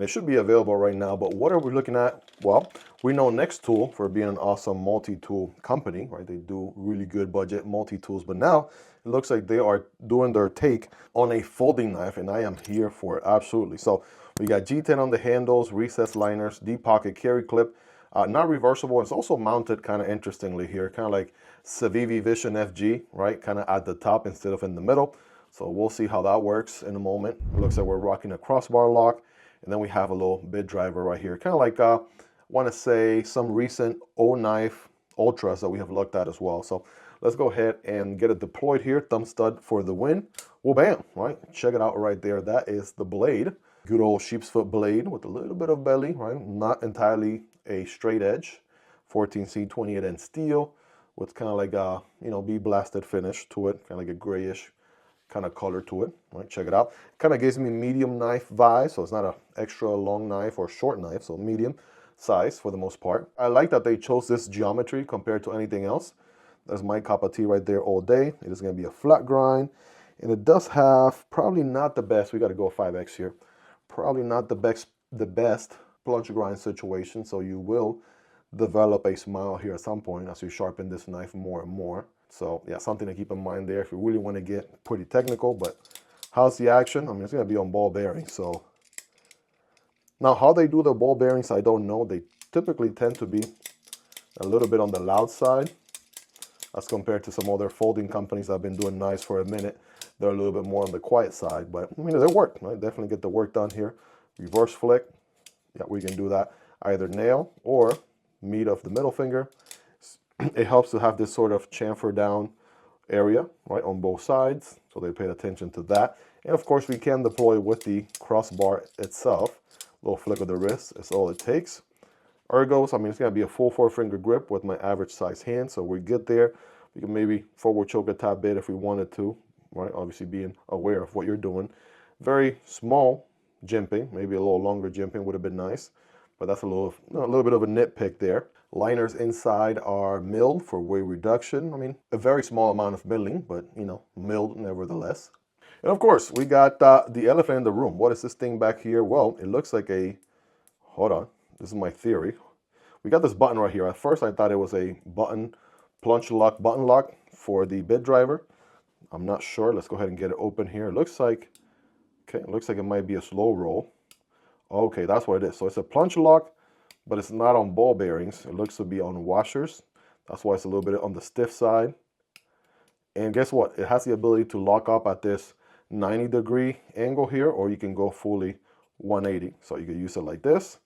and it should be available right now. But what are we looking at? Well, we know Nextool for being an awesome multi-tool company, right? They do really good budget multi-tools, but now it looks like they are doing their take on a folding knife, and I am here for it, absolutely. So we got G10 on the handles, recessed liners, deep pocket carry clip, not reversible. It's also mounted kind of interestingly here, kind of like Civivi Vision FG, right? Kind of at the top instead of in the middle. So we'll see how that works in a moment. It looks like we're rocking a crossbar lock. And then we have a little bit driver right here. Kind of like, I want to say some recent O-Knife Ultras that we have looked at as well. So let's go ahead and get it deployed here. Thumb stud for the win. Well, bam, right? Check it out right there. That is the blade. Good old sheep's foot blade with a little bit of belly, right? Not entirely a straight edge. 14C 28N steel with kind of like a, you know, bee-blasted finish to it. Kind of like a grayish kind of color to it, right? Check it out. Kind of gives me medium knife vibe, so it's not an extra long knife or short knife, so medium size for the most part. I like that they chose this geometry compared to anything else. That's my cup of tea right there all day. It is going to be a flat grind, and it does have probably not the best. We got to go 5X here. Probably not the best plunge grind situation, so you will develop a smile here at some point as you sharpen this knife more and more. So yeah, something to keep in mind there if you really want to get pretty technical. But how's the action? I mean, it's going to be on ball bearings. So now how they do the ball bearings, I don't know. They typically tend to be a little bit on the loud side as compared to some other folding companies that have been doing knives for a minute. They're a little bit more on the quiet side, but I mean, they work, right? Definitely get the work done here. Reverse flick. Yeah, we can do that. Either nail or meat of the middle finger. It helps to have this sort of chamfer down area, right, on both sides. So they paid attention to that. And of course, we can deploy with the crossbar itself. A little flick of the wrist is all it takes. Ergos, I mean, it's going to be a full 4-finger grip with my average size hand. So we're good there. We can maybe forward choke a tad bit if we wanted to, right? Obviously being aware of what you're doing. Very small jimping, maybe a little longer jimping would have been nice. But that's a little bit of a nitpick there. Liners inside are milled for weight reduction. I mean, a very small amount of milling, but, you know, milled nevertheless. And of course, we got the elephant in the room. What is this thing back here? Well, it looks like a, hold on, this is my theory. We got this button right here. At first, I thought it was a button, plunge lock, button lock for the bit driver. I'm not sure. Let's go ahead and get it open here. It looks like, okay, it looks like it might be a slow roll. Okay, that's what it is. So it's a plunge lock, but it's not on ball bearings. It looks to be on washers. That's why it's a little bit on the stiff side. And guess what? It has the ability to lock up at this 90-degree angle here, or you can go fully 180. So you could use it like this,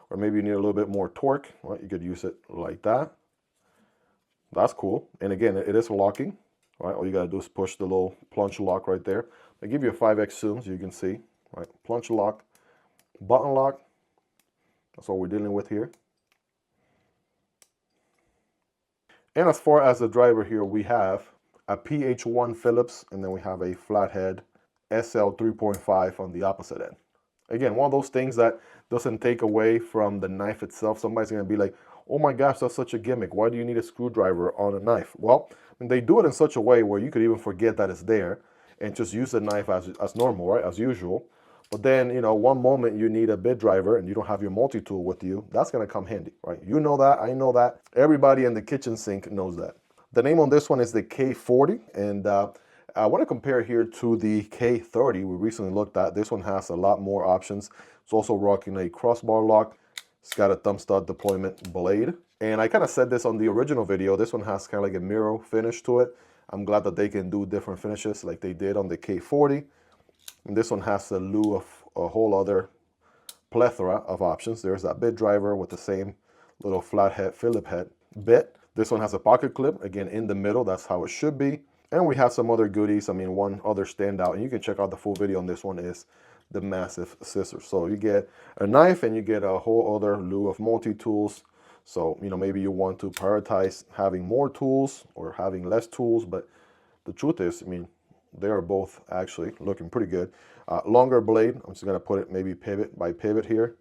or maybe you need a little bit more torque, right? You could use it like that. That's cool. And again, it is locking, right? All you gotta do is push the little plunge lock right there. I give you a 5X zoom so you can see, right? Plunge lock, button lock. That's what we're dealing with here. And as far as the driver here, we have a PH1 Phillips, and then we have a flathead SL 3.5 on the opposite end. Again, one of those things that doesn't take away from the knife itself. Somebody's going to be like, oh my gosh, that's such a gimmick. Why do you need a screwdriver on a knife? Well, I mean, they do it in such a way where you could even forget that it's there and just use the knife as normal, right, as usual. But then, you know, one moment you need a bit driver and you don't have your multi-tool with you, that's going to come handy, right? You know that, I know that. Everybody in the kitchen sink knows that. The name on this one is the K40, and I want to compare here to the K30 we recently looked at. This one has a lot more options. It's also rocking a crossbar lock. It's got a thumb stud deployment blade. And I kind of said this on the original video. This one has kind of like a mirror finish to it. I'm glad that they can do different finishes like they did on the K40. And this one has a lieu of a whole other plethora of options. There's that bit driver with the same little flathead Phillip head bit. This one has a pocket clip, again, in the middle. That's how it should be. And we have some other goodies. I mean, one other standout, and you can check out the full video on this one, is the massive scissors. So you get a knife and you get a whole other lieu of multi-tools. So, you know, maybe you want to prioritize having more tools or having less tools. But the truth is, I mean, they are both actually looking pretty good. Longer blade, I'm just going to put it maybe pivot by pivot here.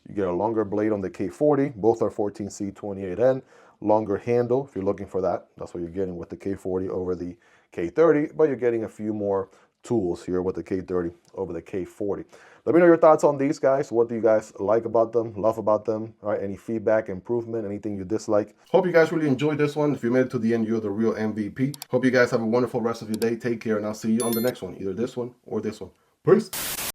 You get a longer blade on the K40. Both are 14C 28N. Longer handle, if you're looking for that. That's what you're getting with the K40 over the K30. But you're getting a few more tools here with the K30 over the K40. Let me know your thoughts on these guys. What do you guys like about them, love about them? All right, any feedback, improvement, anything you dislike? Hope you guys really enjoyed this one. If you made it to the end, you're the real MVP. Hope you guys have a wonderful rest of your day. Take care, and I'll see you on the next one, either this one or this one. Peace.